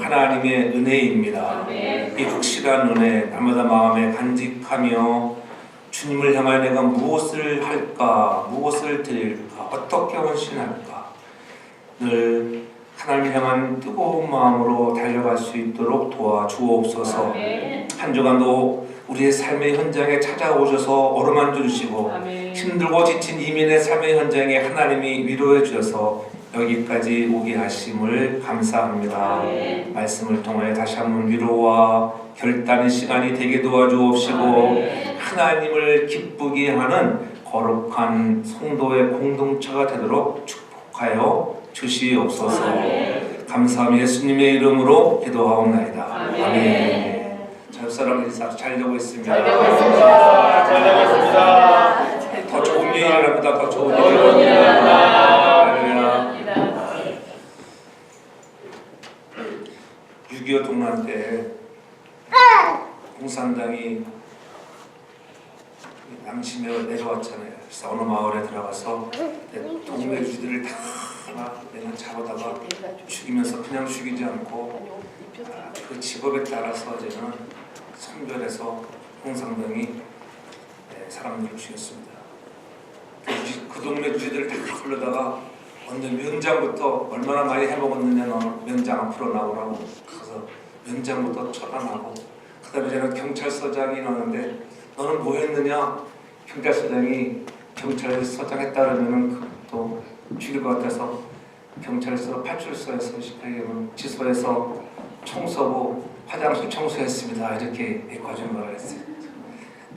하나님의 은혜입니다. 이 확실한 은혜, 날마다 마음에 간직하며 주님을 향하여 내가 무엇을 할까, 무엇을 드릴까, 어떻게 헌신할까, 늘 하나님을 향한 뜨거운 마음으로 달려갈 수 있도록 도와주옵소서. 한 주간도 우리의 삶의 현장에 찾아오셔서 어루만져 주시고 힘들고 지친 이민의 삶의 현장에 하나님이 위로해 주셔서 여기까지 오게 하심을 감사합니다. 말씀을 통하여 다시 한번 위로와 결단의 시간이 되게 도와주옵시고 하나님을 기쁘게 하는 거룩한 성도의 공동체가 되도록 축복하여 주시옵소서. 감사함 예수님의 이름으로 기도하옵나이다. 아멘. 자, 옆사람 인사 잘 되고 있습니다. 잘 되고 있습니다. 잘 되고 있습니다. 더 좋은 일을 합니다. 더 좋은 일을 합니다. 6.25 동란 때 공산당이 남심에 내려왔잖아요. 그래서 어느 마을에 들어가서 동네 주지들을 다 내가 잡아다가 죽이면서 그냥 죽이지 않고 그 직업에 따라서 저는 선별해서 공산당이 사람들을 죽였습니다. 그 동네 주지들을 다 불러다가 먼저 면장부터 얼마나 많이 해먹었느냐, 너는 면장 앞으로 나오라고 가서 면장부터 쳐다나고, 그 다음에 저는 경찰서장이 나오는데 너는 뭐 했느냐, 경찰서장이 경찰서장 했다 그러면 또 죽일 것 같아서 경찰서 파출소에서 지소에서 청소부 화장실 청소했습니다 이렇게 거짓말을 했어요.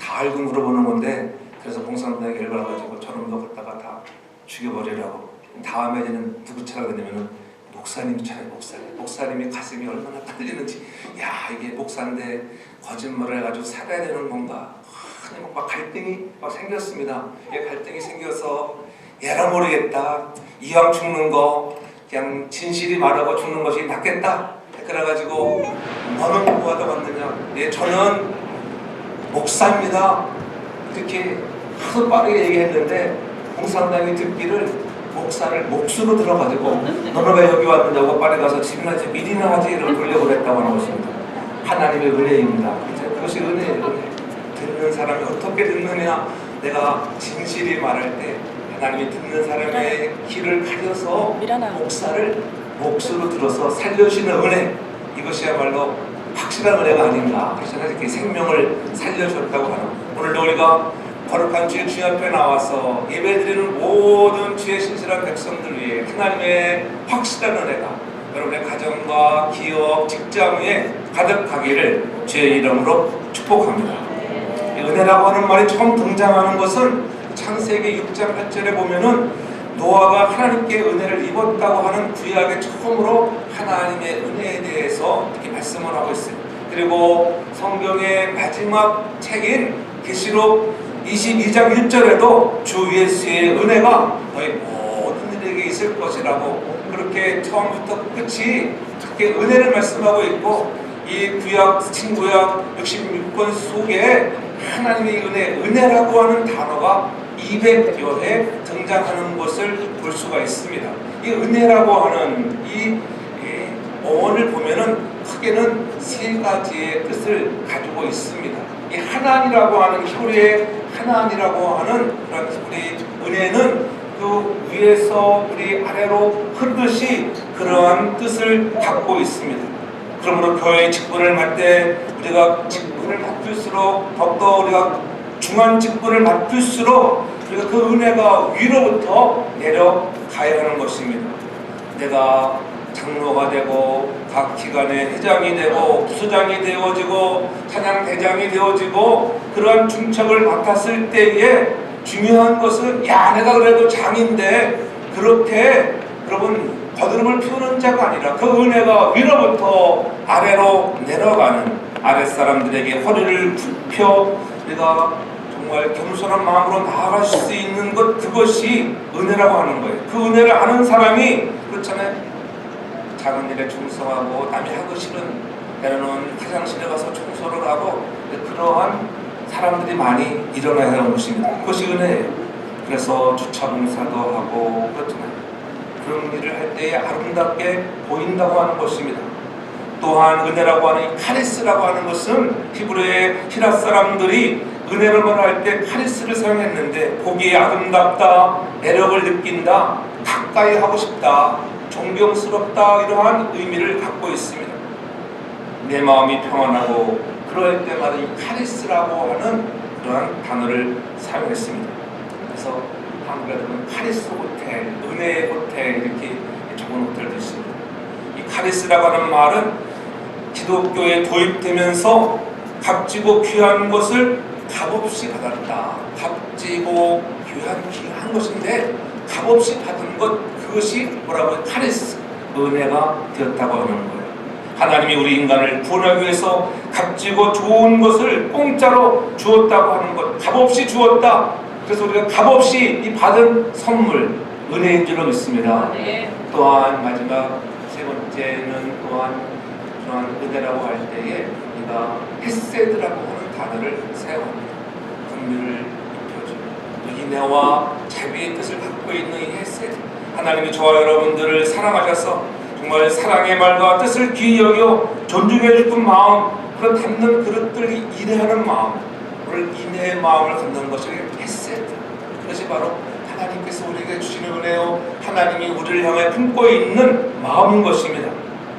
다 알고 물어보는 건데, 그래서 공산당이 열받아가지고 저놈도 갖다가 다 죽여버리라고. 다음에는 누구 차가 되냐면은 목사님 차례. 목사님이 가슴이 얼마나 떨리는지, 야 이게 목사인데 거짓말을 해가지고 살아야 되는 건가, 막 갈등이 막 생겼습니다. 이 갈등이 생겨서 얘라 모르겠다, 이왕 죽는 거 그냥 진실이 말하고 죽는 것이 낫겠다. 그래가지고 너는 뭐하다 왔느냐, 예 저는 목사입니다 이렇게 하도 빠르게 얘기했는데 공산당이 듣기를 목사를 몫으로 들어가지고 너는 왜 여기 왔느냐고 빨리 가서 집이나 미리나 하지 이런 돌려고 그랬다고 하는 것입니다. 하나님의 은혜입니다. 그것이 은혜예요. 듣는 사람이 어떻게 듣느냐, 내가 진실이 말할 때 하나님이 듣는 사람의 귀를 가려서 목사를 몫으로 들어서 살려주시는 은혜, 이것이야말로 확실한 은혜가 아닌가. 그래서 이렇게 생명을 살려줬다고 하는, 오늘도 우리가 거룩한 주의 주 앞에 나와서 예배드리는 모든 주의 신실한 백성들 위해 하나님의 확실한 은혜가 여러분의 가정과 기업, 직장 위에 가득하기를 주의 이름으로 축복합니다. 은혜라고 하는 말이 처음 등장하는 것은 창세기 6장 8절에 보면은 노아가 하나님께 은혜를 입었다고 하는 구약의 처음으로 하나님의 은혜에 대해서 이렇게 말씀을 하고 있어요. 그리고 성경의 마지막 책인 계시록 22장 1절에도 주 예수의 은혜가 너희 모든 이들에게 있을 것이라고, 그렇게 처음부터 끝이 그렇게 은혜를 말씀하고 있고, 이 구약, 신구약 66권 속에 하나님의 은혜라고 하는 단어가 200여 회 등장하는 것을 볼 수가 있습니다. 이 은혜라고 하는 이 어원을 보면은 크게는 세 가지의 뜻을 가지고 있습니다. 이 하나님이라고 하는 히브리의 하나님이라고 하는 그런 우리 은혜는 그 위에서 우리 아래로 흐르듯이 그러한 뜻을 갖고 있습니다. 그러므로 교회의 직분을 맡을 때 우리가 직분을 맡을수록, 더욱더 우리가 중한 직분을 맡을수록 우리가 그 은혜가 위로부터 내려가야 하는 것입니다. 내가 장로가 되고 각 기관의 회장이 되고 부수장이 되어지고 찬양대장이 되어지고 그러한 중책을 맡았을 때에 중요한 것은, 야 내가 그래도 장인데 그렇게 여러분 거드름을 피우는 자가 아니라 그 은혜가 위로부터 아래로 내려가는, 아랫사람들에게 허리를 굽혀 내가 정말 겸손한 마음으로 나아갈 수 있는 것, 그것이 은혜라고 하는 거예요. 그 은혜를 아는 사람이, 그렇잖아요, 작은 일에 충성하고 남이 하기 싫은 때로는 화장실에 가서 청소를 하고, 그러한 사람들이 많이 일어나야 하는 것입니다. 그것이 은혜예요. 그래서 주차 봉사도 하고 그렇잖아요. 그런 일을 할 때에 아름답게 보인다고 하는 것입니다. 또한 은혜라고 하는 이 카리스라고 하는 것은 히브리의 히라 사람들이 은혜를 말할 때 카리스를 사용했는데 보기에 아름답다, 매력을 느낀다, 가까이 하고 싶다, 존경스럽다 이러한 의미를 갖고 있습니다. 내 마음이 평안하고 그럴 때마다 이 카리스라고 하는 그러한 단어를 사용했습니다. 그래서 한국에 보면 카리스 호텔, 은혜의 호텔 이렇게 적은 호텔도 있습니다. 이 카리스라고 하는 말은 기독교에 도입되면서 값지고 귀한 것을 값없이 받았다. 값지고 귀한 것인데 값없이 받은 것, 그것이 뭐라고요? 카리스, 은혜가 되었다고 하는 거예요. 하나님이 우리 인간을 구원하기 위해서 값지고 좋은 것을 공짜로 주었다고 하는 것, 값없이 주었다. 그래서 우리가 값없이 이 받은 선물, 은혜인 줄로 믿습니다. 또한 마지막 세 번째는 또한 그러한 은혜라고 할 때에 우리가 헤세드라고 하는 단어를 사용합니다. 긍휼을 입혀주는 인애와 자비의 뜻을 갖고 있는 이 헤세드. 하나님이 저와 여러분들을 사랑하셔서 정말 사랑의 말과 뜻을 귀히 여겨 존중해 줄 마음, 그런 담는 그릇들이 인애하는 마음, 오늘 인애의 마음을 갖는 것이 헤세드. 그것이 바로 하나님께서 우리에게 주시는 은혜요, 하나님이 우리를 향해 품고 있는 마음인 것입니다.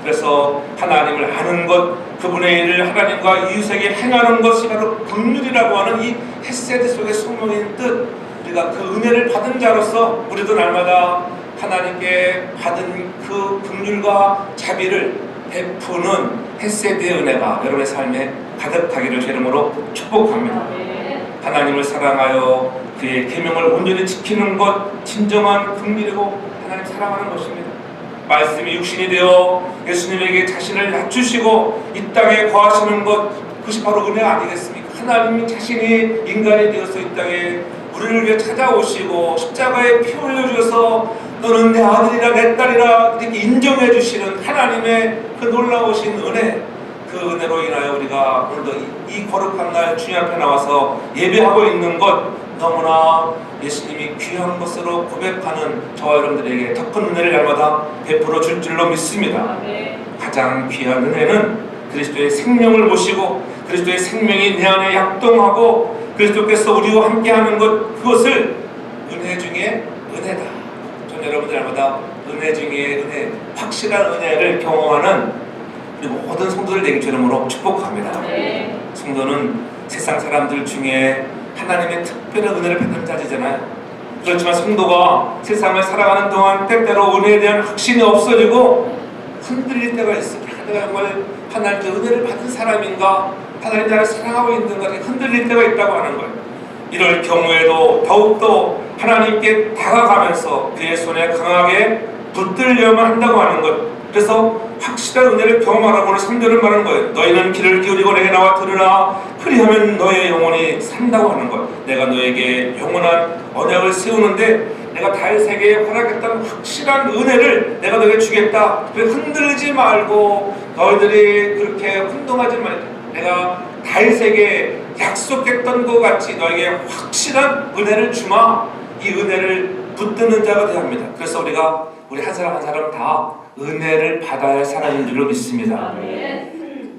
그래서 하나님을 아는 것, 그분의 일을 하나님과 이웃에게 행하는 것이 바로 긍휼이라고 하는 이 헤세드 속에 숨어있는 뜻. 우리가 그 은혜를 받은 자로서 우리도 날마다 하나님께 받은 그 긍휼과 자비를 베푸는 헤세드의 은혜가 여러분의 삶에 가득하기를 주 이름으로 축복합니다. 하나님을 사랑하여 그의 계명을 온전히 지키는 것, 진정한 긍휼이고 하나님 사랑하는 것입니다. 말씀이 육신이 되어 예수님에게 자신을 낮추시고 이 땅에 거하시는 것, 그것이 바로 은혜 아니겠습니까? 하나님 자신이 인간이 되어서 이 땅에 우리를 위해 찾아오시고 십자가에 피 흘려주셔서 너는 내 아들이라 내 딸이라 이렇게 인정해 주시는 하나님의 그 놀라우신 은혜, 그 은혜로 인하여 우리가 오늘도 이 거룩한 날 주님 앞에 나와서 예배하고 있는 것, 너무나 예수님이 귀한 것으로 고백하는 저와 여러분들에게 더 큰 은혜를 날마다 베풀어 줄 줄로 믿습니다. 가장 귀한 은혜는 그리스도의 생명을 모시고 그리스도의 생명이 내 안에 약동하고 그리스도께서 우리와 함께하는 것, 그것을 은혜 중에 은혜다. 전 여러분들 날마다 은혜 중에 은혜, 확실한 은혜를 경험하는 우리 모든 성도들 되기 주름으로 축복합니다. 성도는 세상 사람들 중에 하나님의 특별한 은혜를 받는 자리잖아요. 그렇지만 성도가 세상을 살아가는 동안 때때로 은혜에 대한 확신이 없어지고 흔들릴 때가 있습니다. 내가 정말 하나님의 은혜를 받은 사람인가, 하나님 나를 사랑하고 있는가 흔들릴 때가 있다고 하는 거예요. 이럴 경우에도 더욱더 하나님께 다가가면서 그의 손에 강하게 붙들려만 한다고 하는 것. 그래서 확실한 은혜를 경험하라고 오늘 3절을 말하는 거예요. 너희는 귀를 기울이고 내게 나와 들으라. 그리하면 너의 영혼이 산다고 하는 거예요. 내가 너에게 영원한 언약을 세우는데 내가 다윗에게 허락했던 확실한 은혜를 내가 너에게 주겠다. 흔들리지 말고 너희들이 그렇게 혼동하지 말고 내가 다윗에게 약속했던 것 같이 너에게 확실한 은혜를 주마. 이 은혜를 붙드는 자가 되어야 합니다. 그래서 우리 한 사람 한 사람 다 은혜를 받아야 할 사람인 줄로 믿습니다.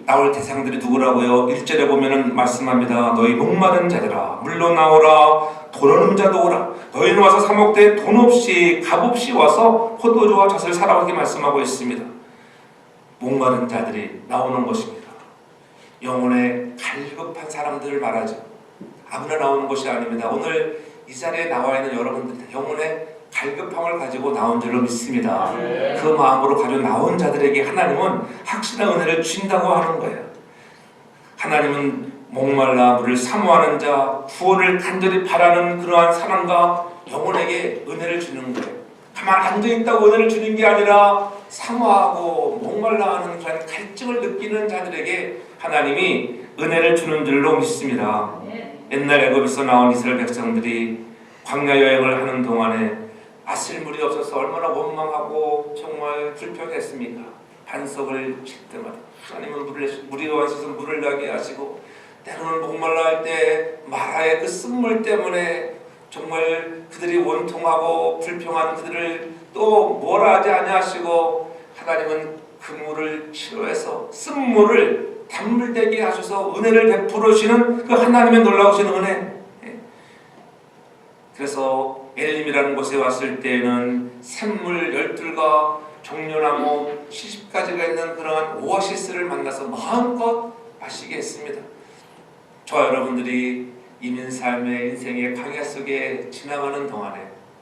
나올 대상들이 누구라고요? 1절에 보면은 말씀합니다. 너희 목마른 자들아 물로 나오라. 돈 없는 자도 오라. 너희는 와서 사 먹되 돈 없이 값없이 와서 포도주와 젖을 사라고 이렇게 말씀하고 있습니다. 목마른 자들이 나오는 것입니다. 영혼에 갈급한 사람들을 말하죠. 아무나 나오는 것이 아닙니다. 오늘 이 자리에 나와 있는 여러분들 영혼에 갈급함을 가지고 나온 줄로 믿습니다. 그 마음으로 가지고 나온 자들에게 하나님은 확실한 은혜를 주신다고 하는 거예요. 하나님은 목말라 물을 사모하는 자, 구원을 간절히 바라는 그러한 사람과 영혼에게 은혜를 주는 거예요. 가만 앉아있다고 은혜를 주는 게 아니라 사모하고 목말라하는 그런 갈증을 느끼는 자들에게 하나님이 은혜를 주는 줄로 믿습니다. 옛날 애굽에서 나온 이스라엘 백성들이 광야 여행을 하는 동안에 마실 물이 없어서 얼마나 원망하고 정말 불평했습니까? 반석을 칠 때마다 하나님은 물이 와셔서 물을 나게 하시고 때로는 목말라 할 때 마라의 그 쓴물 때문에 정말 그들이 원통하고 불평한 그들을 또 뭐라 하지 아니하시고 하나님은 그물을 싫어해서 쓴물을 단물되게 하셔서 은혜를 베풀어 주시는 그 하나님의 놀라우신 은혜. 그래서 엘림이라는 곳에 왔을 때에는 샘물 열둘과 종려나무 70가지가 있는 그러한 오아시스를 만나서 마음껏 마시게 했습니다. 저와 여러분들이 이민 삶의 인생의 광야 속에 지나가는 동안에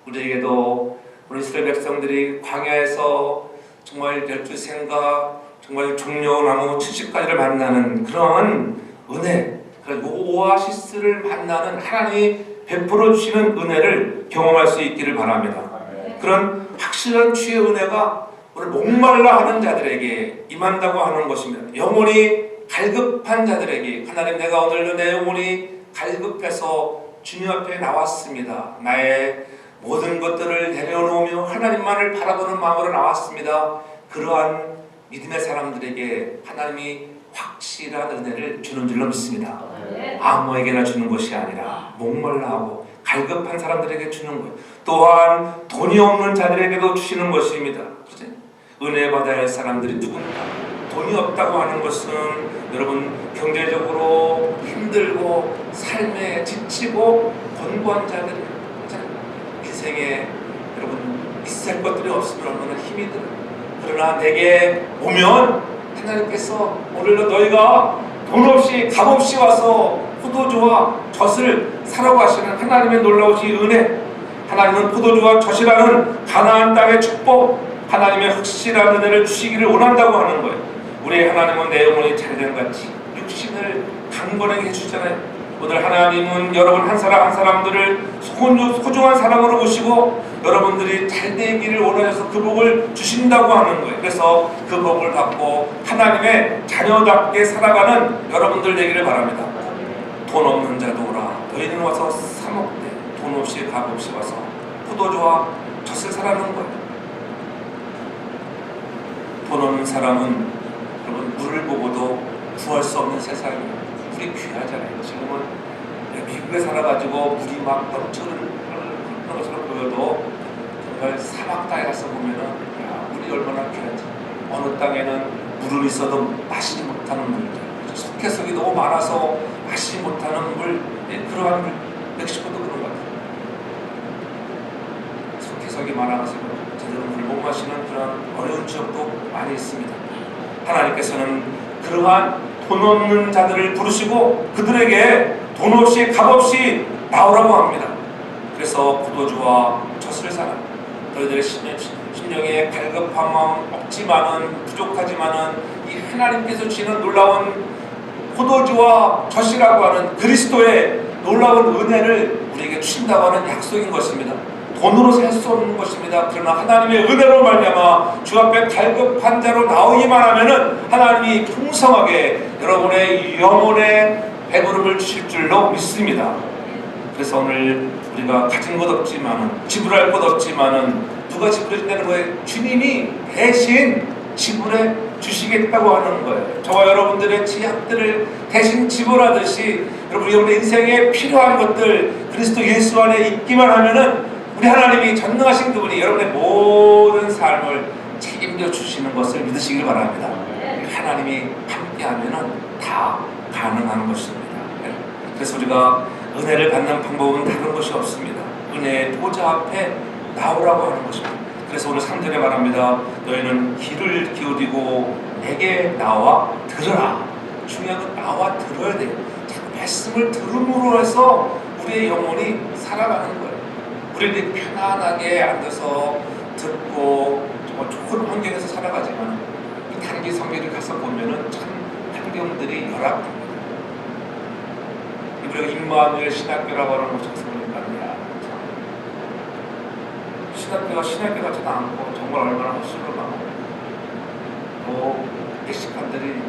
우리에게도 우리 이스라엘 백성들이 광야에서 정말 12생과 정말 종려나무 70가지를 만나는 그런 은혜, 그런 오아시스를 만나는 하나님이 베풀어 주시는 은혜를 경험할 수 있기를 바랍니다. 그런 확실한 주의 은혜가 오늘 목말라 하는 자들에게 임한다고 하는 것입니다. 영혼이 갈급한 자들에게 하나님, 내가 오늘 내 영혼이 갈급해서 주님 앞에 나왔습니다. 나의 모든 것들을 내려놓으며 하나님만을 바라보는 마음으로 나왔습니다. 그러한 믿음의 사람들에게 하나님이 확실한 은혜를 주는 줄로 믿습니다. 아무에게나 주는 것이 아니라 목말라하고 갈급한 사람들에게 주는 것, 또한 돈이 없는 자들에게도 주시는 것입니다. 그렇지? 은혜 받아야 할 사람들이 누굽니까? 돈이 없다고 하는 것은 여러분 경제적으로 힘들고 삶에 지치고 곤고한 자들, 인생에 여러분 있을 것들이 없으면 얼마나 힘이 들어요. 그러나 내게 오면 하나님께서 오늘도 너희가 돈 없이 값 없이 와서 포도주와 젖을 사라고 하시는 하나님의 놀라우신 은혜, 하나님은 포도주와 젖이라는 가나안 땅의 축복, 하나님의 확실한 은혜를 주시기를 원한다고 하는 거예요. 우리 하나님은 내 영혼이 잘된 같이 육신을 강건하게 해주잖아요. 오늘 하나님은 여러분 한 사람 한 사람들을 소중한 사람으로 보시고 여러분들이 잘되기를 원하셔서 그 복을 주신다고 하는 거예요. 그래서 그 복을 받고 하나님의 자녀답게 살아가는 여러분들 되기를 바랍니다. 돈 없는 자도 오라. 너희는 와서 사 먹되 돈 없이 값 없이 와서 포도주와 젖을 사라는 거예요. 돈 없는 사람은 여러분 물을 보고도 구할 수 없는 세상이에요. 물이 귀하잖아요. 지금은 미국에 살아가지고 물이 막 넘치는 것처럼 보여도 정말 사막 땅에 가서 보면은 야, 물이 얼마나 귀한지. 어느 땅에는 물은 있어도 마시지 못하는 물들, 석회석이 너무 많아서 마시지 못하는 물, 그러한 물. 멕시코도 그런 것 같아요. 석회석이 많아가지고 제대로 물 못 마시는 그런 어려운 지역도 많이 있습니다. 하나님께서는 그러한 돈 없는 자들을 부르시고 그들에게 돈 없이 값 없이 나오라고 합니다. 그래서 포도주와 젖을 사라. 너희들의 심령에 갈급함 없지만은 부족하지만은 이 하나님께서 주시는 놀라운 포도주와 젖이라고 하는 그리스도의 놀라운 은혜를 우리에게 주신다고 하는 약속인 것입니다. 돈으로 살 수 없는 것입니다. 그러나 하나님의 은혜로 말미암아 주 앞에 갈급한 자로 나오기만 하면은 하나님이 풍성하게 여러분의 영혼의 배부름을 주실 줄로 믿습니다. 그래서 오늘 우리가 가진 것 없지만은 지불할 것 없지만은 누가 지불해 준다는 거예요? 주님이 대신 지불해 주시겠다고 하는 거예요. 저와 여러분들의 지약들을 대신 지불하듯이 여러분의 인생에 필요한 것들 그리스도 예수 안에 있기만 하면은 우리 하나님이 전능하신 그분이 여러분의 모든 삶을 책임져 주시는 것을 믿으시길 바랍니다. 하나님이 함께하면은 다 가능한 것입니다. 그래서 우리가 은혜를 받는 방법은 다른 것이 없습니다. 은혜의 보좌 앞에 나오라고 하는 것입니다. 그래서 오늘 3절에 말합니다. 너희는 귀를 기울이고 내게 나와 들으라. 중요한 건 나와 들어야 돼요. 말씀을 들음으로 해서 우리의 영혼이 살아가는 거예요. 우리들이 편안하게 앉아서 듣고 정말 좋은 환경에서 살아가지만 이 단기 성경을 가서 보면은 참 환경들이 열악합니다. 우리가 임마누엘 신학교라고 하는 곳을 가서 보니까 신학교가 신학교 같지도 않고 정말 얼마나 헛수고하고 또 택시칸들이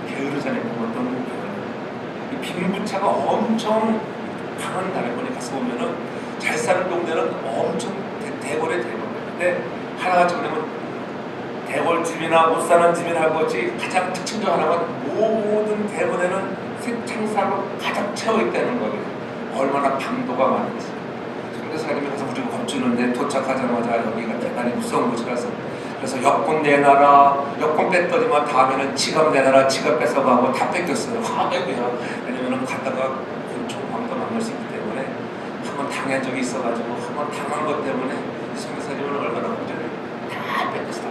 게으르잖아요. 어떤 이 빈부차가 엄청 강한 나라에 가서 보면은 잘 사는 동네는 엄청 대궐에 대궐. 근데 하나같이 보면 대궐집이나 못 사는 집이나 할 것이 가장 특징 중 하나가 모든 대궐에는 새창살로 가득 채워 있다는 거예요. 얼마나 방도가 많은지. 선교사님이 가서 우리가 겁주는데 도착하자마자 여기가 대단히 무서운 곳이라서 그래서 여권 내놔라, 여권 뺐더니만 다음에는 지갑 내놔라, 지갑 뺏어가고 다 뺏겼어요. 아이고야. 왜냐면은 갔다가 총광도 만날 수 있기 때문에 한번 당한 적이 있어가지고 한번 당한 것 때문에 성교사님은 얼마나 걱정해요. 다 뺏겼어.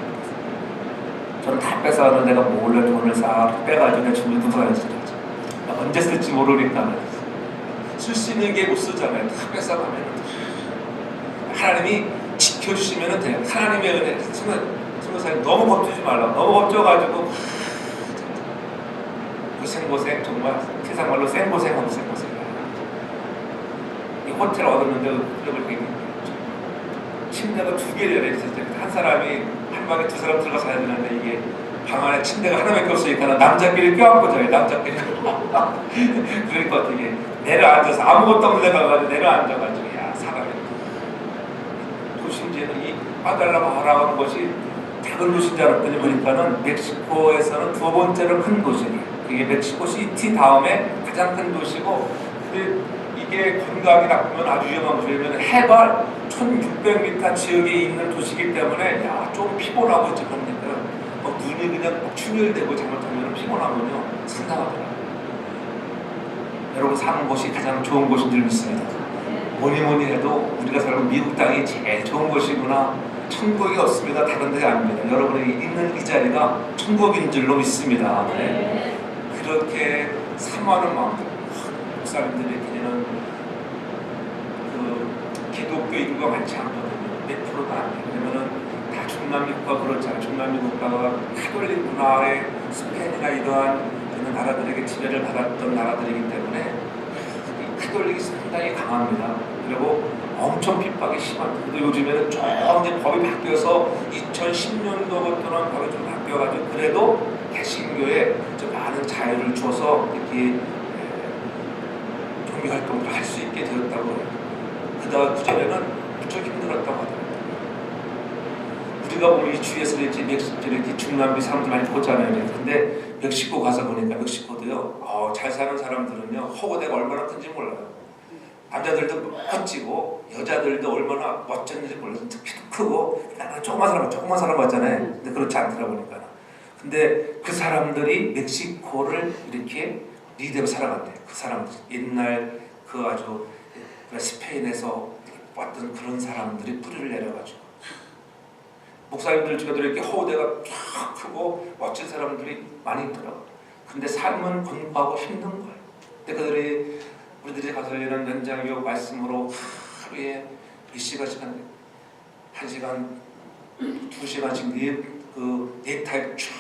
저는 다 뺏어가는 내가 몰래 돈을 싹 빼가지고 내 준비 두서야지. 언제 쓸지 모르니까 쓸 수 있는 게 못 쓰잖아요. 다 뺏어가면 하나님이 지켜주시면 돼요. 하나님의 은혜. 성교사님 너무 겁주지 말라. 너무 겁줘가지고 그 생고생 정말 세상 말로 생고생하고 생고생. 이 호텔 얻었는데 그렇게 침대가 2개를 열어있을 때 한 사람이 한 방에 2사람 들어가 자야 되는데 이게 방 안에 침대가 하나밖에 없으니까 남자끼리 껴안고 자요. 남자끼리. 그러니까 어떻게 내려앉아서 아무것도 없는 데 가가지고 내려앉아가지고 야 사람이 도심지에는 이 과달라마라는 것이 작은 도시인 줄 알았더니 보니까는 멕시코에서는 2번째로 큰 도시예요. 이게 멕시코 시티 다음에 가장 큰 도시고 이게 건강이 나쁘면 아주 위험한 곳이에요. 왜냐면 해발 1600m 지역에 있는 도시이기 때문에 좀 피곤하고 있지 그러니까 눈이 그냥 충혈되고 잘못하면 피곤하면요 상당하더라고요. 여러분 사는 곳이 가장 좋은 곳인 줄 믿습니다. 뭐니 해도 우리가 살고 미국 땅이 제일 좋은 곳이구나. 천국이 없습니다. 다른 데가 아닙니다. 여러분이 있는 이 자리가 천국인 줄로 믿습니다. 네. 그렇게 사모하는 마음들 목사님들이 그냥 그 기독교 인구가 많지 않거든요. 몇 프로가 안 돼요. 왜냐면은 다 중남미 국가 그렇잖아요. 중남미 국가가 카톨릭 문화의 스페인이나 이러한 그런 나라들에게 지배를 받았던 나라들이기 때문에 카톨릭이 상당히 강합니다. 그리고 엄청 핍박이 심합니다. 그래도 요즘에는 좀 이제 법이 바뀌어서 2010년도부터는 법이 좀 바뀌어가지고 그래도 개신교에 좀 많은 자유를 줘서 이렇게 종교 활동을 할 수 있게 되었다고 해요. 그전에는 무척 힘들었다고 하더라고요. 우리가 보면 이 주위에서 이렇게 중남미 사람들 많이 보잖아요. 근데 멕시코 가서 보니까 멕시코도요. 잘 사는 사람들은요. 허구대가 얼마나 큰지 몰라요. 남자들도 멋지고 여자들도 얼마나 멋졌는지 몰라요. 키도 크고 조그만 사람 봤잖아요. 근데 그렇지 않더라 보니까. 근데 그 사람들이 멕시코를 이렇게 리드하고 살아간대요. 그 사람들 옛날 그 아주 스페인에서 왔던 그런 사람들이 뿌리를 내려가지고 목사님들 중에도 이렇게 허우대가 쫙 크고 멋진 사람들이 많이 있더라고요. 근데 삶은 공부하고 힘든 거예요. 근데 우리들이 가서 이런 연장교 말씀으로 하루에 몇 시간씩 1시간, 2시간씩 네 타입 쭉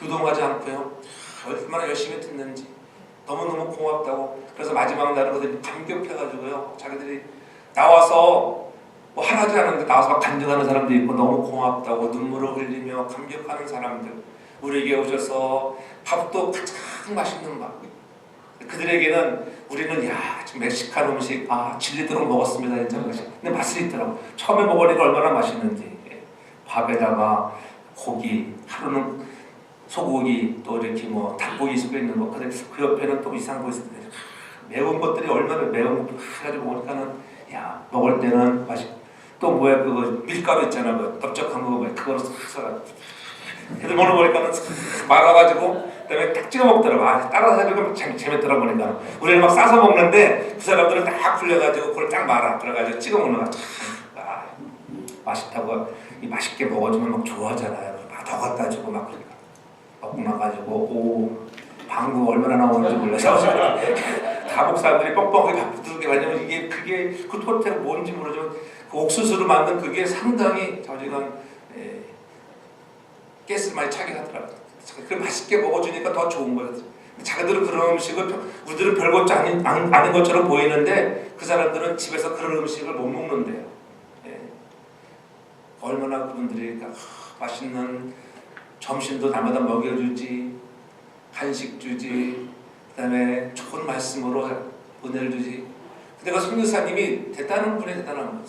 유동하지 않고요. 얼마나 열심히 듣는지 너무너무 고맙다고. 그래서 마지막 날은 그들이 감격해가지고요. 자기들이 나와서 뭐 하나도 안 하는데 나와서 막 간증하는 사람도 있고 너무 고맙다고 눈물을 흘리며 감격하는 사람들. 우리에게 오셔서 밥도 가장 맛있는 밥. 그들에게는 우리는 지금 멕시칸 음식 질리도록 먹었습니다. 근데 맛이 있더라고. 처음에 먹으니까 얼마나 맛있는지. 밥에다가 고기, 하루는 소고기, 또 이렇게 뭐 닭고기 속에 있는 거. 근데 그 옆에는 또 이상한 거 있을 때 매운 것들이 얼마나 매운 거 해가지고 먹으니까는 먹을 때는 맛있고. 또 뭐야 그거 밀가루 있잖아. 그 넓적한 거 그거로 싹 애들 먹는 거니까는 말아가지고 그다음에 딱 찍어 먹더라고. 따라서 해보니까 재밌더라 보니까. 우리는 막 싸서 먹는데 그 사람들은 딱 풀려가지고 그걸 딱 말아. 그래가지고 찍어 먹는 거. 맛있다고 맛있게 먹어주면 막 좋아하잖아요. 막 더 갖다 주고 막 그러니까 먹고 나가지고 방구 얼마나 나오는지 몰라서 다복 사람들이 뻥뻥하게 바쁘게 왜냐면 그게 그 토테가 뭔지 모르지만 그 옥수수로 만든 그게 상당히 자기가 가스를 많이 차게 하더라고요. 그 맛있게 먹어주니까 더 좋은 거예요. 자기들은 그런 음식을 우리들은 별것도 아닌 것처럼 보이는데 그 사람들은 집에서 그런 음식을 못 먹는데요. 얼마나 그분들이 맛있는 점심도 날마다 먹여주지, 간식 주지, 그다음에 좋은 말씀으로 은혜를 주지. 근데 그 선교사님이 대단한 분이 대단한 거예요.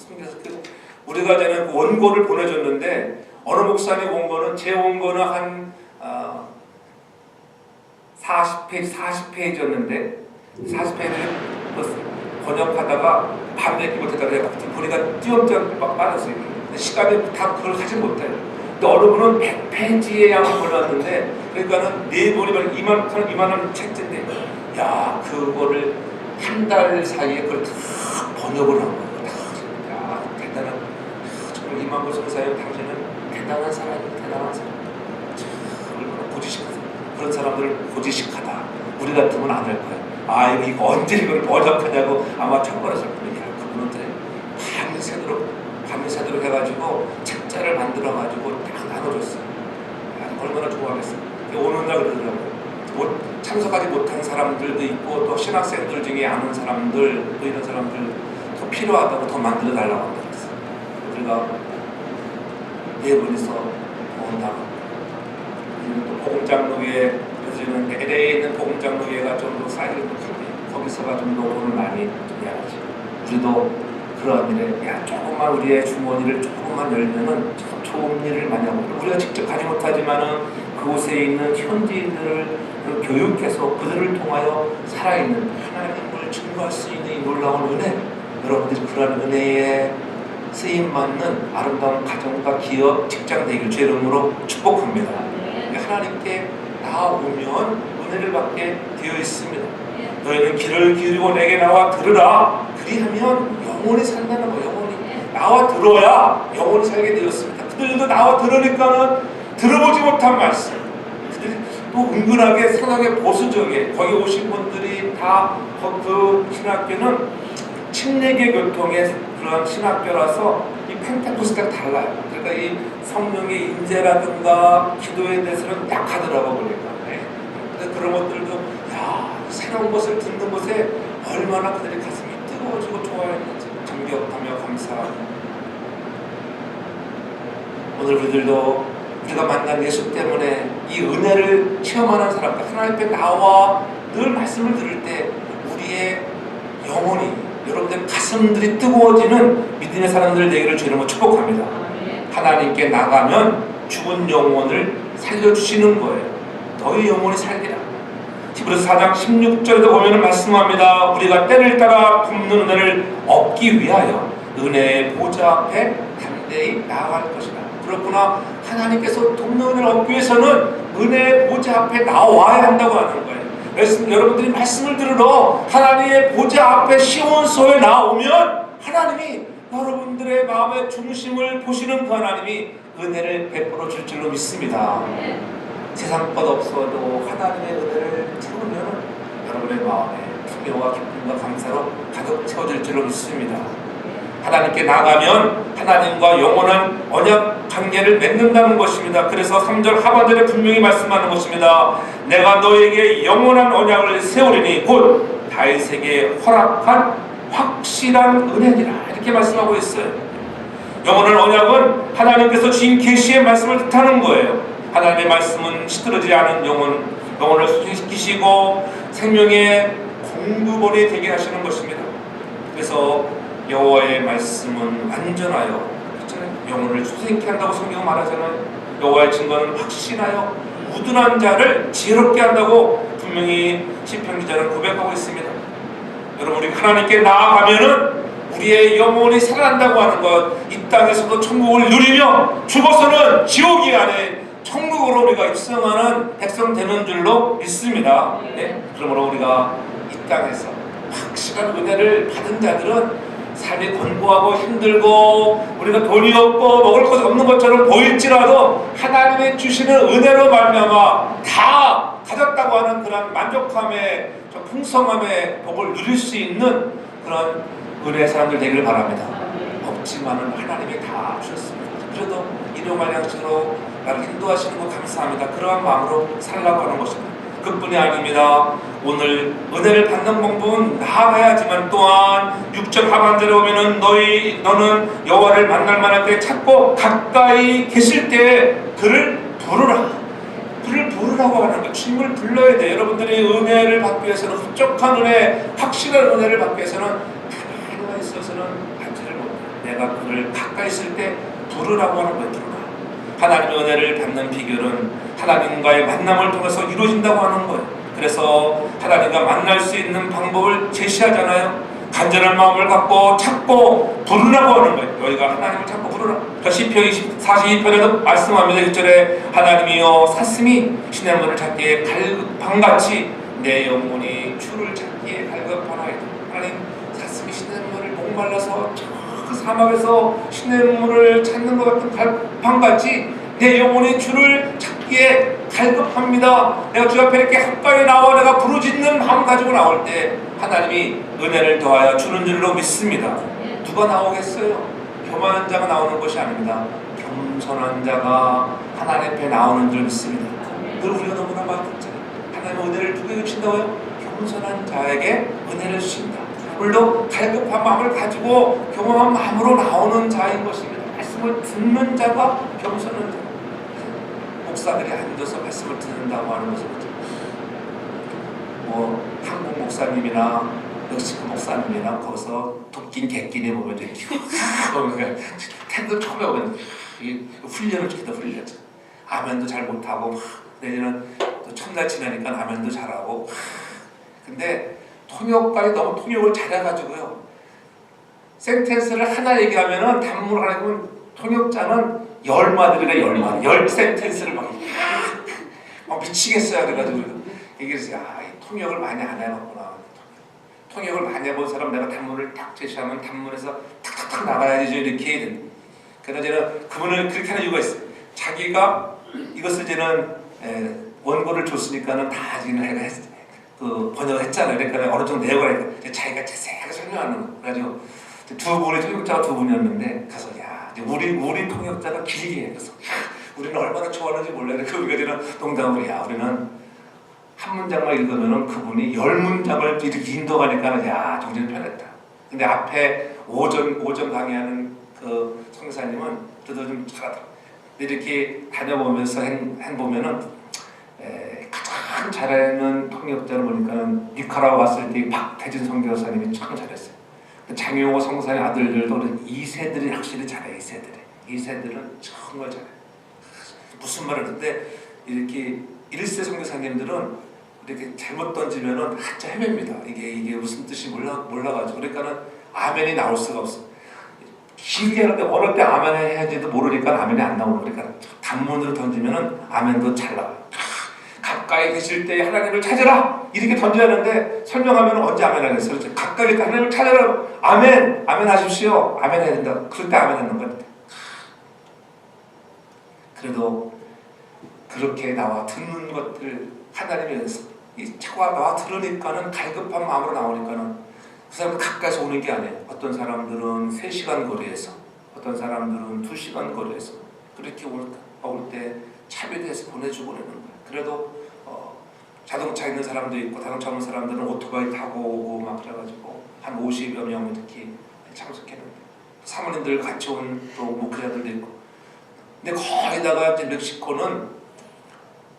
우리가 전에 원고를 보내줬는데 어느 목사님 원고는 제 원고는 한 40페이지였는데 40페이지를 번역하다가 밤늦게 못했다가 보니까 띄엄띄엄 빠졌어요. 시간이 다 그걸 하지 못해요. 근데 어느 분은 100페이지의 양을 골랐는데, 그러니까는 네 권이 말 이만한 책인데, 야, 그거를 한 달 사이에 그걸 다 번역을 한 거예요. 다. 야, 대단한, 정말 이만구 선사님, 당신은 대단한 사람이에요. 대단한 사람. 얼마나 고지식하다. 그런 사람들을 고지식하다. 우리 같으면 안 할 거예요. 아, 이거 언제 이걸 번역하냐고 아마 청구했을 겁니다. 그분한테 밤새도록 해가지고 책자를 만들어가지고 딱 나눠줬어요. 얼마나 좋아하겠어요. 오는 날 그러더라고요. 참석하지 못한 사람들도 있고, 또 신학생들 중에 아는 사람들, 또 이런 사람들 더 필요하다고 더 만들어 달라고 한다고 했어요. 우리가 네 분이서 온다고. 또 복음장로회, 요즘은 LA에 있는 복음장로회가 좀 더 사이즈도 큰데, 거기서가 좀 더 돈을 많이 내야지. 우리도 그런 일에, 야, 조금만 우리의 주머니를 조금만 열면은 참 좋은 일을 많이 하고, 우리가 직접 가지 못하지만은 그곳에 있는 현지인들을 교육해서 그들을 통하여 살아있는 하나님을 증거할 수 있는 이 놀라운 은혜, 여러분들이 그런 은혜에 쓰임받는 아름다운 가정과 기업, 직장 되기를 주의 이름으로 축복합니다. 하나님께 나오면 은혜를 받게 되어 있습니다. 너희는 귀를 기울이고 내게 나와 들으라. 그리하면 영원히 산다는 거. 영원히 나와 들어야 영원히 살게 되었습니다. 그들도 나와 들으니까는 들어보지 못한 말씀, 그들이 또 은근하게 상하게 보수적에, 거기 오신 분들이 다 그 신학교는 침례계 교통의 그런 신학교라서 이 펜테코스테가 달라요. 그러니까 이 성령의 임재라든가 기도에 대해서는 약하더라고 보니까. 근데 그런 것들도, 야, 새로운 것을 듣는 것에 얼마나 그들의 가슴이 뜨거워지고 좋아했는지 감격하며 감사하고. 오늘 우리들도 우리가 만난 예수 때문에 이 은혜를 체험하는 사람들, 하나님 앞에 나와 늘 말씀을 들을 때 우리의 영혼이, 여러분들 가슴들이 뜨거워지는 믿음의 사람들 되기를 주님으로 축복합니다. 하나님께 나가면 죽은 영혼을 살려주시는 거예요. 너희 영혼이 살리라. 히브리서 4장 16절에도 보면 말씀합니다. 우리가 때를 따라 돕는 은혜를 얻기 위하여 은혜의 보좌 앞에 담대히 나아갈 것이다. 그렇구나. 하나님께서 돕는 은혜를 얻기 위해서는 은혜의 보좌 앞에 나와야 한다고 하는 거예요. 그래서 여러분들이 말씀을 들으러 하나님의 보좌 앞에 시온소에 나오면 하나님이 여러분들의 마음의 중심을 보시는 그 하나님이 은혜를 베풀어 줄 줄로 믿습니다. 세상 것 없어도 하나님의 은혜를 채우면 여러분의 마음에 풍요와 기쁨과 감사로 가득 채워질 줄로 믿습니다. 하나님께 나가면 하나님과 영원한 언약 관계를 맺는다는 것입니다. 그래서 3절 하반절에 분명히 말씀하는 것입니다. 내가 너에게 영원한 언약을 세우리니 곧 다윗에게 허락한 확실한 은혜니라. 이렇게 말씀하고 있어요. 영원한 언약은 하나님께서 주신 계시의 말씀을 뜻하는 거예요. 하나님의 말씀은 시들어지지 않은 영혼을 소생시키시고 생명의 공급원이 되게 하시는 것입니다. 그래서 여호와의 말씀은 완전하여, 영혼을 소생케 한다고 성경은 말하잖아요. 여호와의 증거는 확신하여 우둔한 자를 지혜롭게 한다고 분명히 시편 기자는 고백하고 있습니다. 여러분, 우리 하나님께 나아가면은 우리의 영혼이 살아난다고 하는 것, 이 땅에서도 천국을 누리며 죽어서는 지옥이 안에 천국으로 우리가 입성하는 백성 되는 줄로 믿습니다. 네? 그러므로 우리가 이 땅에서 확실한 은혜를 받은 자들은 삶이 권고하고 힘들고 우리가 돈이 없고 먹을 것이 없는 것처럼 보일지라도 하나님의 주시는 은혜로 말미암아 다 가졌다고 하는 그런 만족함의, 풍성함의 복을 누릴 수 있는 그런 은혜의 사람들 되기를 바랍니다. 없지만은 하나님이 다 주셨습니다. 그래도 일용할 양식으로 나를 인도하시는 것 감사합니다. 그러한 마음으로 살라고 하는 것입니다. 그뿐이 아닙니다. 오늘 은혜를 받는 방법은 나아가야지만 또한 6절 하반절에 오면은 너는 여호와를 만날 만할 때 찾고 가까이 계실 때 그를 부르라. 그를 부르라고 하는 것. 주님을 불러야 돼. 여러분들이 은혜를 받기 위해서는, 흡족한 은혜, 확실한 은혜를 받기 위해서는 가만히 있어서는 받지를 못해. 내가 그를 가까이 있을 때 부르라고 하는 거예요. 부르라. 하나님의 은혜를 받는 비결은 하나님과의 만남을 통해서 이루어진다고 하는 거예요. 그래서 하나님과 만날 수 있는 방법을 제시하잖아요. 간절한 마음을 갖고 찾고 부르라고 하는 거예요. 너희가 하나님을 찾고 부르라. 저 시편 42편에도 말씀합니다. 1절에 하나님이여 사슴이 시냇물을 찾기에 갈급함같이 내 영혼이 주를 찾기에 갈급하나이다. 하나님, 사슴이 시냇물을 목말라서 저 사막에서 시냇물을 찾는 것 같은 갈급함같이 내 영혼이 주를 찾기에 갈급합니다. 내가 주 앞에 이렇게 가까이 나와 내가 부르짖는 마음 가지고 나올 때 하나님이 은혜를 더하여 주는 줄로 믿습니다. 누가 나오겠어요? 교만한 자가 나오는 것이 아닙니다. 겸손한 자가 하나님 앞에 나오는 줄 믿습니다. 늘 우리가 너무나 많이 듣잖아요. 하나님은 은혜를 누구에게 주신다고요? 겸손한 자에게 은혜를 주신다. 오늘도 갈급한 마음을 가지고 겸허한 마음으로 나오는 자인 것입니다. 말씀을 듣는 자가 겸손한 자. 목사들이 앉아서 말씀을 듣는다고 하는 것은 뭐 한국 목사님이나 멕시코 목사님이나 거기서 도끼인 객끼리 보면 이렇게 텐트 처음에 오면 훈련을 시키다 훈련. 아멘도 잘 못하고 내지는 또 첫날 지나니까 아멘도 잘하고. 근데 통역까지 너무 통역을 잘해가지고요. 센텐스를 하나 얘기하면은 단문 하나 하면 통역자는 10마디나 10센텐스를 막 미치겠어요. 그래가지고 얘기했어요. 이 통역을 많이 안 해봤구나. 통역을 많이 해본 사람 내가 단문을 딱 제시하면 단문에서 탁탁탁 나가야지 이렇게 해야 된다. 그래서 저는 그분을 그렇게 하는 이유가 있어요. 자기가 이것을 저는 원고를 줬으니까는 다 지금 해가 그 번역을 했잖아요. 그러니까 어느 정도 내용을 하니까 자기가 자세하게 설명하는 거. 그래가지고 두 분의 통역자가 두 분이었는데 가서 야 우리 통역자가 길게 해. 그래서 우리는 얼마나 좋아하는지 몰라요. 그 우리가 저는 농담으로 야 우리는 한 문장만 읽으면은 그분이 10문장을 이렇게 인도하니까 야 정신이 편했다. 근데 앞에 오전 강의하는 그 성교사님은 그래도 좀 잘하더라고요. 근데 이렇게 다녀보면서 보면은 가장 잘하는 통역자를 보니까는 니카라과 갔을 때 박태진 선교사님이 참 잘했어요. 장용호 성사의 아들들도 2세들이 확실히 잘해요. 2세들은 정말 잘해요. 무슨 말을 듣는데 이렇게 1세 선교사님들은 이렇게 잘못 던지면은 한자 헤맵니다. 이게 무슨 뜻이 몰라가지고 그러니까는 아멘이 나올 수가 없어. 길게 하는데 어느 때 아멘 해야지도 모르니까 아멘이 안 나오고 그러니까 단문으로 던지면은 아멘도 잘 나와요. 가까이 계실 때 하나님을 찾으라 이렇게 던져야 하는데 설명하면 언제 아멘 하겠어요? 가까이 있을 때 하나님을 찾으라 아멘 하십시오. 아멘 해야 된다. 그럴 때 아멘 하는 거예요. 그래도 그렇게 나와 듣는 것들 하나님의 이 차가 나와 들으니까는 갈급한 마음으로 나오니까는 그 사람은 가까이서 오는 게 아니에요. 어떤 사람들은 3시간 거리에서 어떤 사람들은 2시간 거리에서 그렇게 올 때 차비대에서 보내주고 그러는 거예요. 그래도 자동차 있는 사람도 있고 자동차 없는 사람들은 오토바이 타고 오고 막 그래가지고 한 50여 명이 특히 참석했는데 사모님들 같이 온 또 목회자들도 있고 근데 거기다가 이제 멕시코는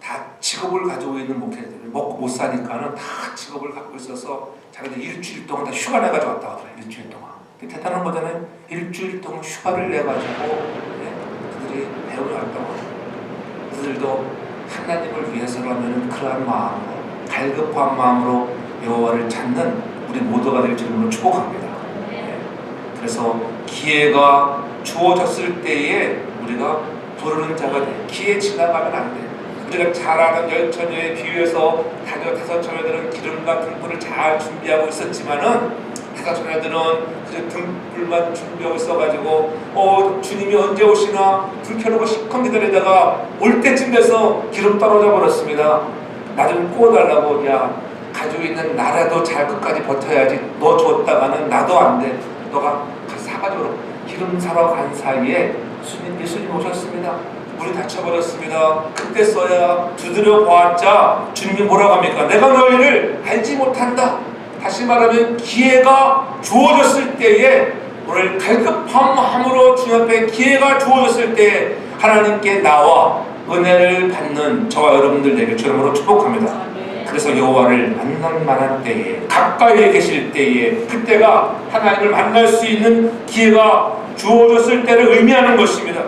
다 직업을 가지고 있는 목회자들 먹고 못 사니까는 다 직업을 갖고 있어서 자기들 일주일 동안 다 휴가 내가지고 왔다 가더라고요. 일주일 동안 대단한 거잖아요. 일주일 동안 휴가를 내가지고 그들이 배우러 왔다고 하더라고요. 그들도 하나님을 위해서라면 그러한 마음으로 갈급한 마음으로 여호와를 찾는 우리 모두가 될 줄로 축복합니다. 그래서 기회가 주어졌을 때에 우리가 부르는 자가 돼. 기회 지나가면 안 돼. 우리가 잘 아는 열처녀에 비유해서 다섯 처녀들은 기름과 등불을 잘 준비하고 있었지만은 다섯 처녀들은 그 등불만 준비하고 있어가지고 주님이 언제 오시나 불 켜놓고 시커 기다리다가 올 때쯤 돼서 기름 떨어져 버렸습니다. 나 좀 구워달라고. 야 가지고 있는 나라도 잘 끝까지 버텨야지. 너 줬다가는 나도 안 돼. 너가 사가지고 기름 사러 간 사이에 예수님 오셨습니다. 문이 닫혀버렸습니다. 그때 써야 두드려 보았자 주님이 뭐라고 합니까? 내가 너희를 알지 못한다. 다시 말하면 기회가 주어졌을 때에 오늘 갈급한 마음으로 주님 앞에 기회가 주어졌을 때 하나님께 나와 은혜를 받는 저와 여러분들 되길 주님으로 축복합니다. 그래서 여호와를 만날 만한 때에 가까이에 계실 때에 그때가 하나님을 만날 수 있는 기회가 주어졌을 때를 의미하는 것입니다.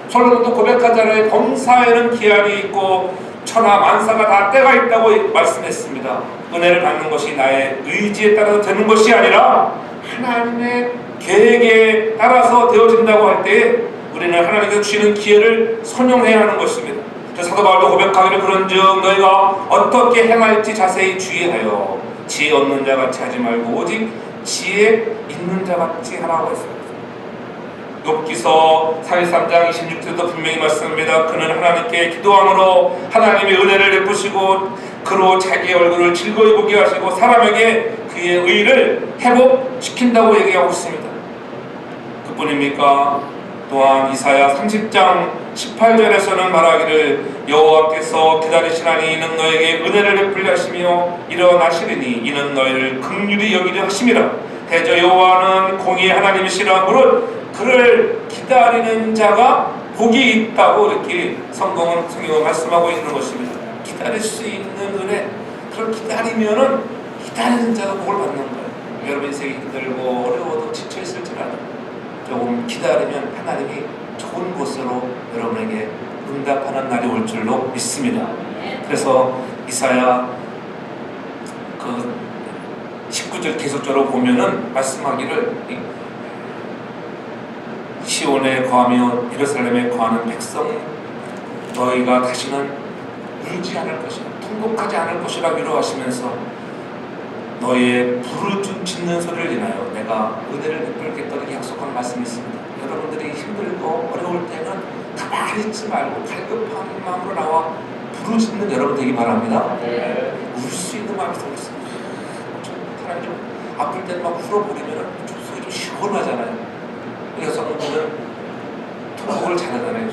솔로몬도 고백하잖아요. 범사에는 기한이 있고 천하 만사가 다 때가 있다고 말씀했습니다. 은혜를 받는 것이 나의 의지에 따라서 되는 것이 아니라 하나님의 계획에 따라서 되어진다고 할 때 우리는 하나님께서 주시는 기회를 선용해야 하는 것입니다. 사도 바울도 고백하기를 그런즉 너희가 어떻게 행할지 자세히 주의하여 지혜 없는 자 같이 하지 말고 오직 지혜 있는 자 같이 하라고 했습니다. 욥기서 43장 26절도 분명히 말씀합니다. 그는 하나님께 기도함으로 하나님의 은혜를 베푸시고 그로 자기의 얼굴을 즐거이 보게 하시고 사람에게 그의 의를 회복시킨다고 얘기하고 있습니다. 그뿐입니까? 또한 이사야 30장 18절에서는 말하기를 여호와께서 기다리시나니 이는 너에게 은혜를 베풀려 하시며 일어나시리니 이는 너희를 긍휼히 여기려 하심이라. 대저 여호와는 공의의 하나님이시라. 무릇 그를 기다리는 자가 복이 있다고 이렇게 성경은 말씀하고 있는 것입니다. 기다릴 수 있는 은혜, 그걸 기다리면은 기다리는 자가 복을 받는 거예요. 여러분 인생이 힘들고 어려워도 지쳐있을지라도 조금 기다리면 하나님이 좋은 곳으로 여러분에게 응답하는 날이 올 줄로 믿습니다. 그래서 이사야 19절 계속적으로 보면은 말씀하기를 시온에 거하며 예루살렘에 거하는 백성 너희가 다시는 울지 않을 것이라 통곡하지 않을 것이라 위로하시면서 너희의 부르짖는 소리를 인하여 내가 은혜를 베풀겠다 이렇게 약속한 말씀이 있습니다. 여러분들이 힘들고 어려울 때는 가만히 있지 말고 갈급한 마음으로 나와 부르짖는 여러분 되기 바랍니다. 울 수 있는 마음이 있습니다. 사람이 좀 아플 때는 막 울어버리면 속이 좀 시원하잖아요. 여성분은 통곡을 잘하잖아요.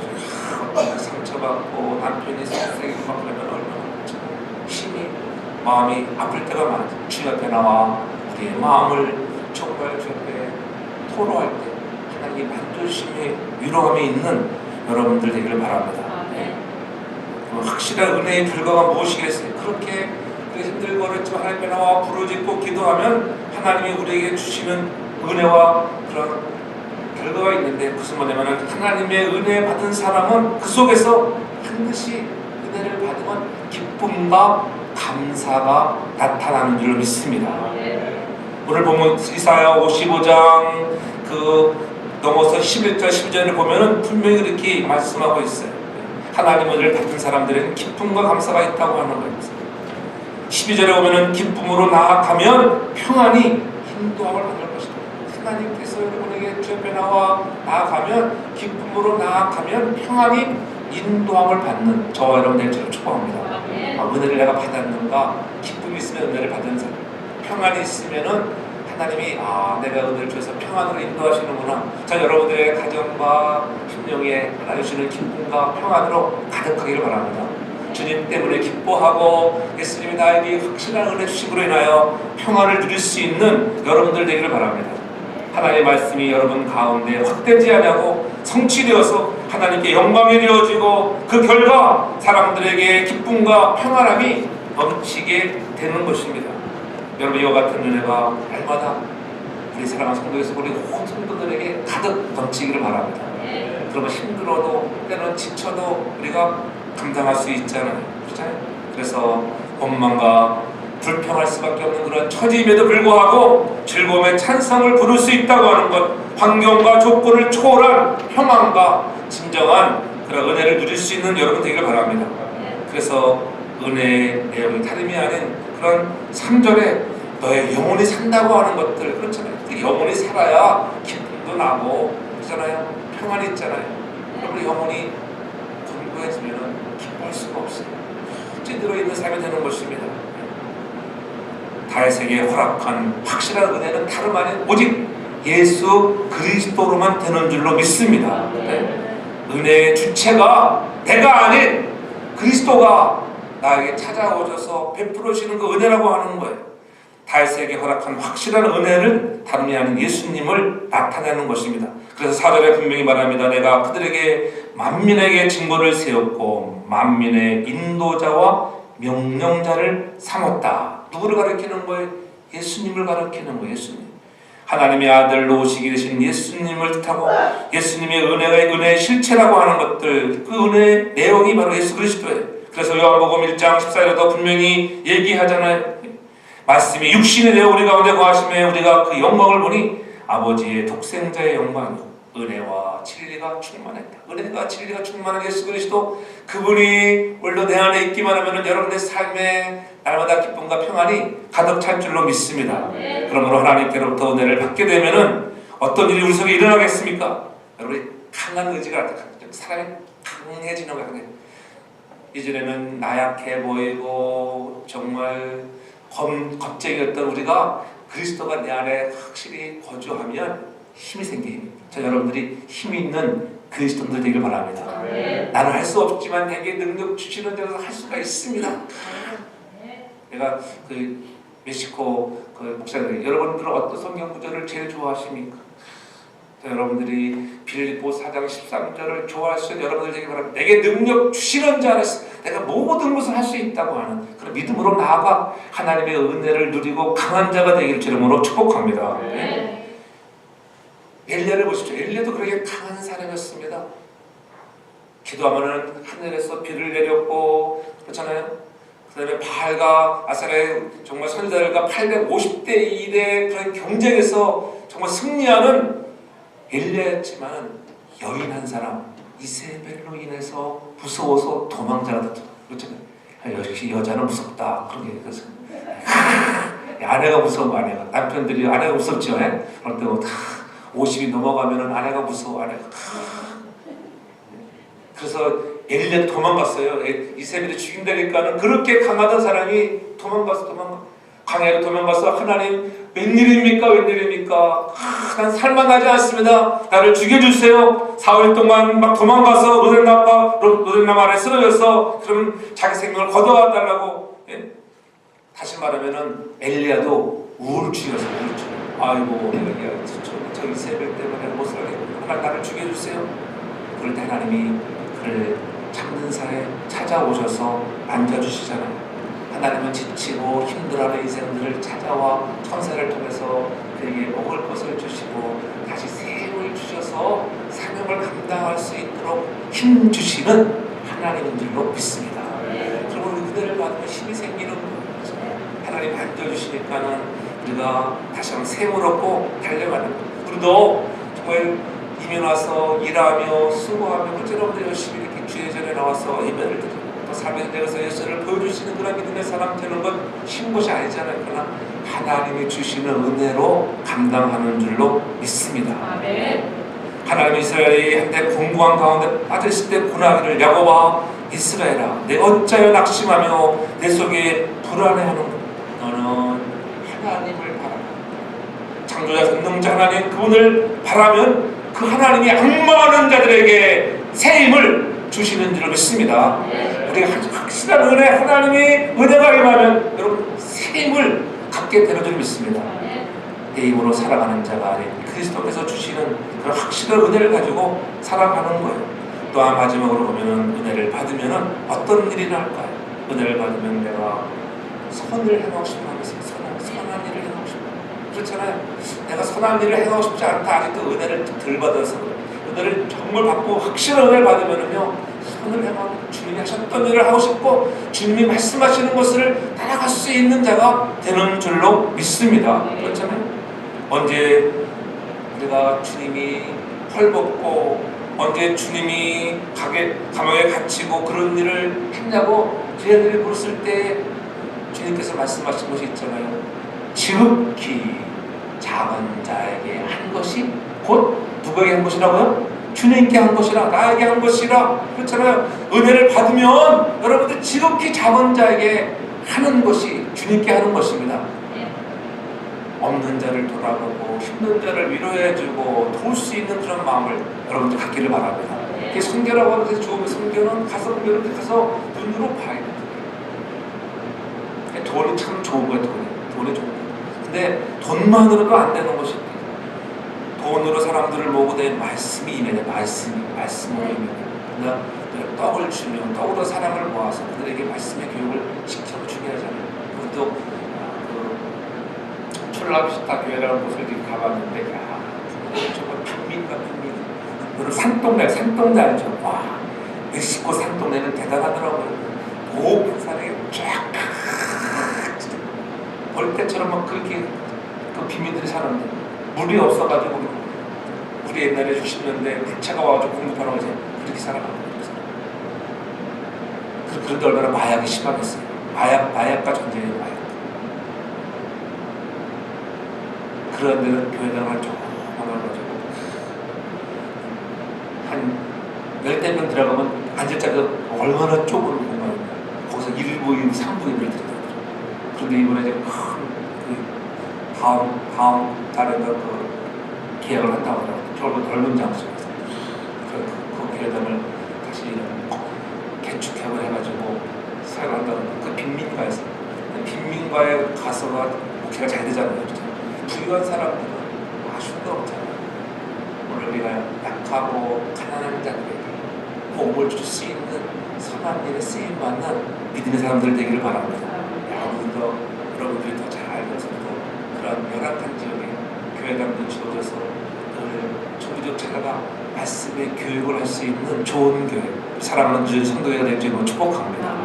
상처받고 남편이 세게 막 그러면 얼마나 힘이 마음이 아플 때가 많아요. 주 옆에 나와 우리의 마음을 정말 주 옆에 토로할 때 하나님이 만조심에 위로함이 있는 여러분들 되기를 바랍니다. 확실한 은혜의 결과가 무엇이겠어요? 그렇게 힘들고 어렵지만 하나님 앞에 나와 부르짖고 기도하면 하나님이 우리에게 주시는 은혜와 그런 결과가 있는데 무슨 뭐냐면 하나님의 은혜 받은 사람은 그 속에서 반드시 은혜를 받으면 기쁨과 감사가 나타나는 줄 믿습니다. 오늘 보면 이사야 55장 넘어서 11절 12절을 보면은 분명히 이렇게 말씀하고 있어요. 하나님 은혜를 받은 사람들에게 기쁨과 감사가 있다고 하는 거예요. 12절에 보면은 기쁨으로 나아가면 평안이 인도함을 받을 것이다. 하나님께서 여러분에게 주 옆에 나와 나아가면 기쁨으로 나아가면 평안이 인도함을 받는 저와 여러분 될 줄을 축복합니다. 은혜를 내가 받았는가? 기쁨이 있으면 은혜를 받은 사람, 평안이 있으면은 하나님이 내가 은혜를 줘서 평안으로 인도하시는구나. 자, 여러분들의 가정과 심령에 하나님 주시는 기쁨과 평안으로 가득하기를 바랍니다. 주님 때문에 기뻐하고 예수님이 나에게 확실한 은혜 주심으로 인하여 평안을 누릴 수 있는 여러분들 되기를 바랍니다. 하나님의 말씀이 여러분 가운데 확대지 않냐고 성취되어서 하나님께 영광이 이루어지고 그 결과 사람들에게 기쁨과 평안함이 넘치게 되는 것입니다. 여러분 이와 같은 은혜가 날마다 우리 사랑하는 성도에서 우리 온 성도들에게 가득 넘치기를 바랍니다. 그러면 힘들어도 때는 지쳐도 우리가 감당할 수 있잖아요. 그렇잖아요. 그래서 원망과 불평할 수밖에 없는 그런 처지임에도 불구하고 즐거움의 찬성을 부를 수 있다고 하는 것, 환경과 조건을 초월한 평안과 진정한 그런 은혜를 누릴 수 있는 여러분 되기를 바랍니다. 그래서 은혜의 내용이 다름이 아닌 그런 3절에 너의 영혼이 산다고 하는 것들 그렇잖아요. 영혼이 살아야 기쁨도 나고 그렇잖아요. 평안이 있잖아요. 여러분 영혼이 건강해지면 기뻐할 수가 없어요. 찌들어 있는 삶이 되는 것입니다. 다윗에게 허락한 확실한 은혜는 다름 아닌 오직 예수 그리스도로만 되는 줄로 믿습니다. 은혜의 주체가 내가 아닌 그리스도가 나에게 찾아오셔서 베풀어 주시는 그 은혜라고 하는 거예요. 다윗에게 허락한 확실한 은혜는 다름이 아닌 예수님을 나타내는 것입니다. 그래서 4절에 분명히 말합니다. 내가 그들에게 만민에게 증거를 세웠고 만민의 인도자와 명령자를 삼았다. 누구를 가리키는 거예요? 예수님을 가리키는 거예요. 예수님. 하나님의 아들로 오시게 되신 예수님을 뜻하고 예수님의 은혜의 실체라고 하는 것들, 그 은혜의 내용이 바로 예수 그리스도예요. 그래서 요한복음 1장 14절에도 분명히 얘기하잖아요. 말씀이 육신이 되어 우리 가운데 거하심에 우리가 그 영광을 보니 아버지의 독생자의 영광이요 은혜와 진리가 충만했다. 은혜가 진리가 충만한 예수 그리스도, 그분이 오늘도 내 안에 있기만 하면 여러분의 삶에 날마다 기쁨과 평안이 가득 찰 줄로 믿습니다. 그러므로 하나님께로부터 은혜를 받게 되면은 어떤 일이 우리 속에 일어나겠습니까? 여러분이 강한 의지가 사람이 강해지는 거예요. 이전에는 나약해 보이고 정말 겁쟁이였던 우리가 그리스도가 내 안에 확실히 거주하면 힘이 생깁니다. 저 여러분들이 힘이 있는 그리스도인들 되길 바랍니다. 나는 할 수 없지만 내게 능력 주시는 데서 할 수가 있습니다. 내가 그 멕시코 그 목사님, 여러분들은 어떤 성경 구절을 제일 좋아하십니까? 여러분들이 빌립보 4장 13절을 좋아하시는 여러분들 되길 바랍니다. 내게 능력 주시는 자 안에서 내가 모든 것을 할 수 있다고 하는 그런 믿음으로 나아가 하나님의 은혜를 누리고 강한 자가 되기를 주름으로 축복합니다. 엘리야를 보십시오. 엘리야도 그렇게 강한 사람이었습니다. 기도하면은 하늘에서 비를 내렸고 그렇잖아요. 그 다음에 바알과 아사랴의 정말 선지자들과 850대 2대 그런 경쟁에서 정말 승리하는 엘리야였지만 여인 한 사람 이세벨로 인해서 무서워서 도망자가 됐죠. 그렇잖아요. 역시 여자는 무섭다. 그런 게 그래서 아내가 무서워. 아내가 남편들이 아내가 무섭죠. 그럴 때 50이 넘어가면은 아내가 무서워. 아내가 그래서 엘리야도 도망갔어요. 이세벨이 죽인다니까는 그렇게 강하던 사람이 광야로 도망가서 하나님 웬일입니까? 난 살만하지 않습니다. 나를 죽여주세요. 4일 동안 막 도망가서 로덴나무 아래 쓰러져서 그럼 자기 생명을 거둬달라고. 다시 말하면은 엘리야도 우울증이었어요. 아이고 내가 저 이세벨 때문에 못 살겠구나. 하나님 나를 죽여주세요. 그럴 때 하나님이 그를 참는 사에 찾아오셔서 만져주시잖아요. 하나님은 지치고 힘들어하는 인생들을 찾아와 천사를 통해서 그에게 먹을 것을 주시고 다시 새 힘을 주셔서 사명을 감당할 수 있도록 힘 주시는 하나님인 줄로 믿습니다. 그리고 은혜를 받으면 힘이 생기는 거예요. 하나님 만져주시니까는 우리가 다시 한번 새 힘을 얻고 달려가는 거예요. 우리도 정말 이민 와서 일하며 수고하며 여러분들 열심히 이렇게 주의 전에 나와서 예배를 드리고 또 삶의 현장에서 예수를 보여주시는 그런 믿음의 사람 되는 건 쉬운 것이 아니잖아요. 그러나 하나님이 주시는 은혜로 감당하는 줄로 믿습니다. 하나님이 이스라엘이 한때 공고한 가운데 빠졌을 때 고나기를 야곱아 이스라엘아 내 어찌하여 낙심하며 내 속에 불안해하는 너는 하나님을 바라라. 창조자 전능자 하나님 그분을 바라면 그 하나님이 악망하는 자들에게 새 힘을 주시는 줄을 믿습니다. 우리가 확실한 은혜, 하나님의 은혜가 임하면 여러분 새 힘을 갖게 되는 줄 믿습니다. 내 힘으로 살아가는 자가 아닌 그리스도께서 주시는 그런 확실한 은혜를 가지고 살아가는 거예요. 또한 마지막으로 보면 은혜를 받으면 어떤 일이 날까요? 은혜를 받으면 내가 선을 행하고 싶어 하면서 선한 일을 행하고 싶어. 그렇잖아요. 내가 선한 일을 행하고 싶지 않다. 아직도 은혜를 덜 받아서 은혜를 정말 받고 확실한 은혜를 받으면은요 선을 행하고 주님이 하셨던 일을 하고 싶고 주님이 말씀하시는 것을 따라갈 수 있는 자가 되는 줄로 믿습니다. 그렇잖아요. 언제 우리가 주님이 헐벗고 언제 주님이 감옥에 갇히고 그런 일을 했냐고 저희들이 물었을 때 주님께서 말씀하신 것이 있잖아요. 지극히 작은 자에게 한 것이 곧 누구에게 한 것이라고요? 주님께 한 것이라 나에게 한 것이라. 그렇잖아요. 은혜를 받으면 여러분들 지극히 작은 자에게 하는 것이 주님께 하는 것입니다. 없는 자를 돌아보고 힘든 자를 위로해주고 도울 수 있는 그런 마음을 여러분들 갖기를 바랍니다. 이게 선교라고 하는데 좋으면 선교는 가서 눈으로 봐야 돼요. 돈이 참 좋은 거예요. 돈이 좋은 거예요. 근데 돈만으로도 안 되는 것이 돈으로 사람들을 모으되 말씀이 임해요. 말씀으로 임해요. 그러나 떡을 주면 떡으로 사람을 모아서 그들에게 말씀의 교육을 시켜주게 하잖아요. 그것도 툴라비스타 교회라는 곳을 가봤는데 야 정말 평민 같은 민 여러분 산동네 알죠? 와 멕시코 산동네는 대단하더라고요. 높은 산에 쫙 벌떼처럼 막 그렇게 그 비민들이 사는데 물이 그때 옛날에 60년대 불차가 와가지고 공급하러 가지 그렇게 살아가는 거예요. 그런데 얼마나 마약이 심하겠어요. 마약과 전쟁의 마약. 그런 데는 교회당을 조금만 가지고 한 10명 들어가면 앉을 자리가 얼마나 좁은 공간인가. 거기서 1부인, 3부인을 들어가요. 그런데 이번에 이제 다음 달에 그 계약을 한다고 하더라고요. 결국 넓은 장소에서. 그 교회당을 다시 개축협을 해가지고 사용한다고 그 빈민가에서. 빈민가에 가서가 목회가 잘 되잖아요. 부유한 사람들은 아쉬움도 없잖아요. 오늘 우리가 약하고 가난한 자들에게 복을 줄 수 있는 선한 일에 쓰임받는 믿음의 사람들 되기를 바랍니다. 여러분들이 더 잘 알면서도 그런 열악한 지역에 교회당도 지어져서 종교적 자라가 말씀의 교육을 할 수 있는 좋은 교회, 사랑하는 주의 성도회가 될 줄 축복합니다.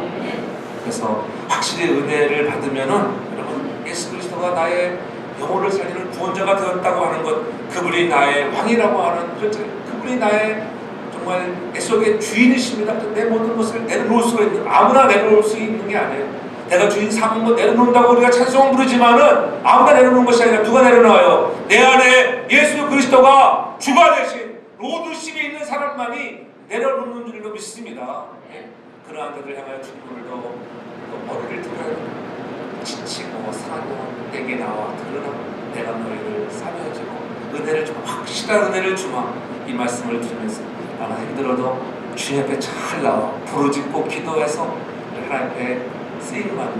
그래서 확실히 은혜를 받으면은 여러분 예수 그리스도가 나의 영혼을 살리는 구원자가 되었다고 하는 것, 그분이 나의 왕이라고 하는 그분이 나의 정말 내 속의 주인이십니다. 내 모든 것을 내려놓을 수가 있는, 아무나 내려놓을 수 있는 게 아니에요. 내가 주인 삼은 것 내려놓는다고 우리가 찬송 부르지만은 아무나 내려놓는 것이 아니라 누가 내려놔요? 내 안에 예수 그리스도가 주가 되신 로드십이 있는 사람만이 내려놓는 줄로 믿습니다. 그러한 자들 향하여 주님을도 머리를 들어야 지치고 사냐 내게 나와 들으라. 내가 너희를 싸매어주고 은혜를 주마, 확실한 은혜를 주마. 이 말씀을 들으면서 나는 힘들어도 주님 앞에 잘 나와 부르짖고 기도해서 하나님 앞에 쓰임받는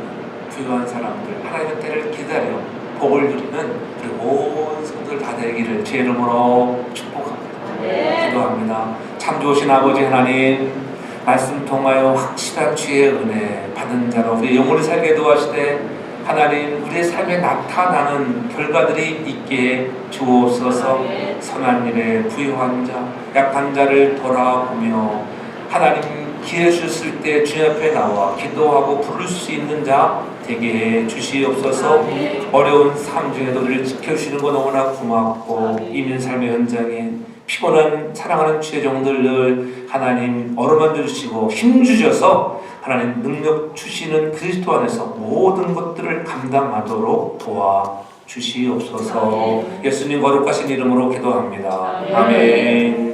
부유한 사람들, 하나님의 때를 기다려 복을 누리는 우리 온 성도들 다 되기를 주의 이름으로 축복합니다. 기도합니다. 참 좋으신 아버지 하나님, 말씀 통하여 확실한 주의 은혜 받은 자로 우리 영혼을 살게 도와시되 하나님 우리의 삶에 나타나는 결과들이 있게 주옵소서. 선한 일에 부유한 자, 약한 자를 돌아보며 하나님 기회 주셨을 때 주님 앞에 나와 기도하고 부를 수 있는 자 되게 해 주시옵소서. 어려운 삶 중에도 우리를 지켜주시는 거 너무나 고맙고 이민 삶의 현장에 피곤한 사랑하는 주의 종들을 하나님 어루만져 주시고 힘 주셔서 하나님 능력 주시는 그리스도 안에서 모든 것들을 감당하도록 도와 주시옵소서. 예수님 거룩하신 이름으로 기도합니다. 아멘.